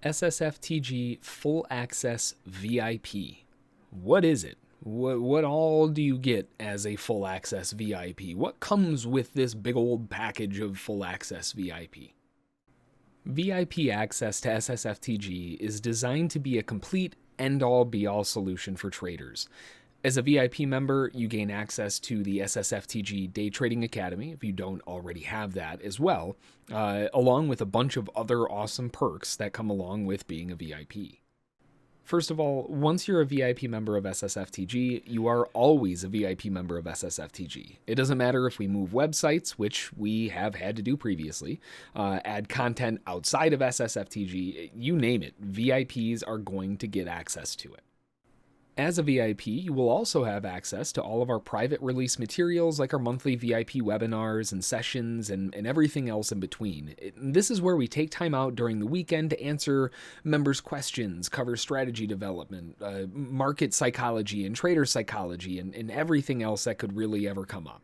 SSFTG Full Access VIP. What is it? What all do you get as a Full Access VIP? What comes with this big old package of Full Access VIP? VIP access to SSFTG is designed to be a complete end-all be-all solution for traders. As a VIP member, you gain access to the SSFTG Day Trading Academy, if you don't already have that as well, along with a bunch of other awesome perks that come along with being a VIP. First of all, once you're a VIP member of SSFTG, you are always a VIP member of SSFTG. It doesn't matter if we move websites, which we have had to do previously, add content outside of SSFTG, you name it, VIPs are going to get access to it. As a VIP, you will also have access to all of our private release materials like our monthly VIP webinars and sessions and everything else in between. This is where we take time out during the weekend to answer members' questions, cover strategy development, market psychology and trader psychology, and everything else that could really ever come up.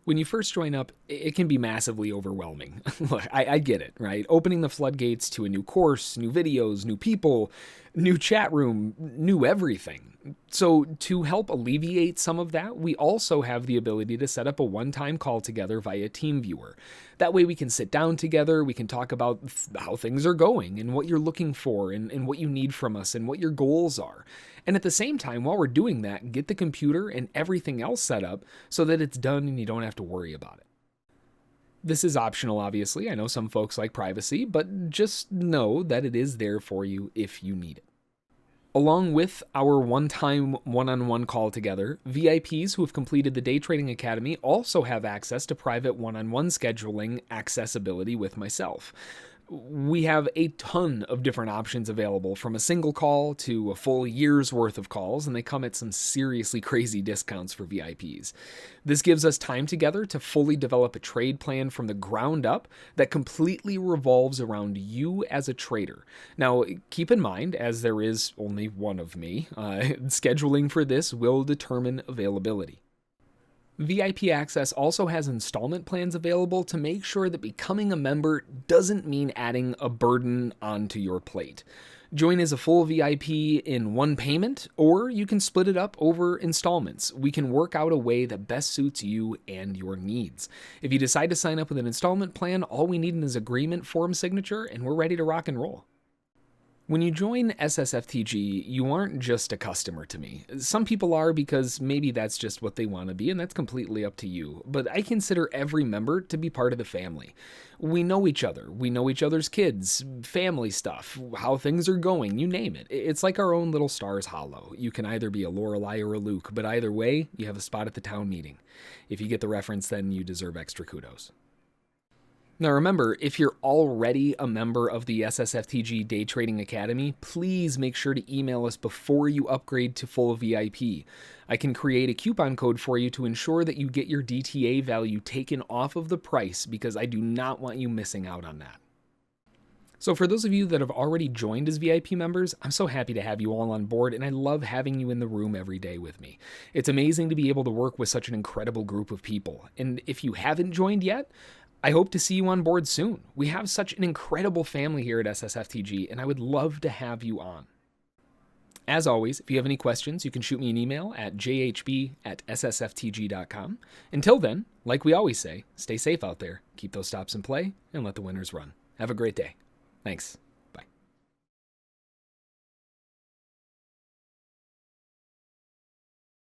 When you first join up, it can be massively overwhelming. Look, I get it, right? Opening the floodgates to a new course, new videos, new people, new chat room, new everything. So to help alleviate some of that, we also have the ability to set up a one-time call together via TeamViewer. That way we can sit down together, we can talk about how things are going and what you're looking for and what you need from us and what your goals are. And at the same time, while we're doing that, get the computer and everything else set up so that it's done and you don't have to worry about it. This is optional, obviously. I know some folks like privacy, but just know that it is there for you if you need it. Along with our one-time one-on-one call together, VIPs who have completed the Day Trading Academy also have access to private one-on-one scheduling accessibility with myself. We have a ton of different options available, from a single call to a full year's worth of calls, and they come at some seriously crazy discounts for VIPs. This gives us time together to fully develop a trade plan from the ground up that completely revolves around you as a trader. Now, keep in mind, as there is only one of me, scheduling for this will determine availability. VIP Access also has installment plans available to make sure that becoming a member doesn't mean adding a burden onto your plate. Join as a full VIP in one payment, or you can split it up over installments. We can work out a way that best suits you and your needs. If you decide to sign up with an installment plan, all we need is agreement form signature, and we're ready to rock and roll. When you join SSFTG, you aren't just a customer to me. Some people are because maybe that's just what they want to be, and that's completely up to you. But I consider every member to be part of the family. We know each other. We know each other's kids, family stuff, how things are going, you name it. It's like our own little Stars Hollow. You can either be a Lorelei or a Luke, but either way, you have a spot at the town meeting. If you get the reference, then you deserve extra kudos. Now remember, if you're already a member of the SSFTG Day Trading Academy, please make sure to email us before you upgrade to full VIP. I can create a coupon code for you to ensure that you get your DTA value taken off of the price, because I do not want you missing out on that. So for those of you that have already joined as VIP members, I'm so happy to have you all on board, and I love having you in the room every day with me. It's amazing to be able to work with such an incredible group of people. And if you haven't joined yet, I hope to see you on board soon. We have such an incredible family here at SSFTG, and I would love to have you on. As always, if you have any questions, you can shoot me an email at jhb@ssftg.com. Until then, like we always say, stay safe out there, keep those stops in play, and let the winners run. Have a great day. Thanks.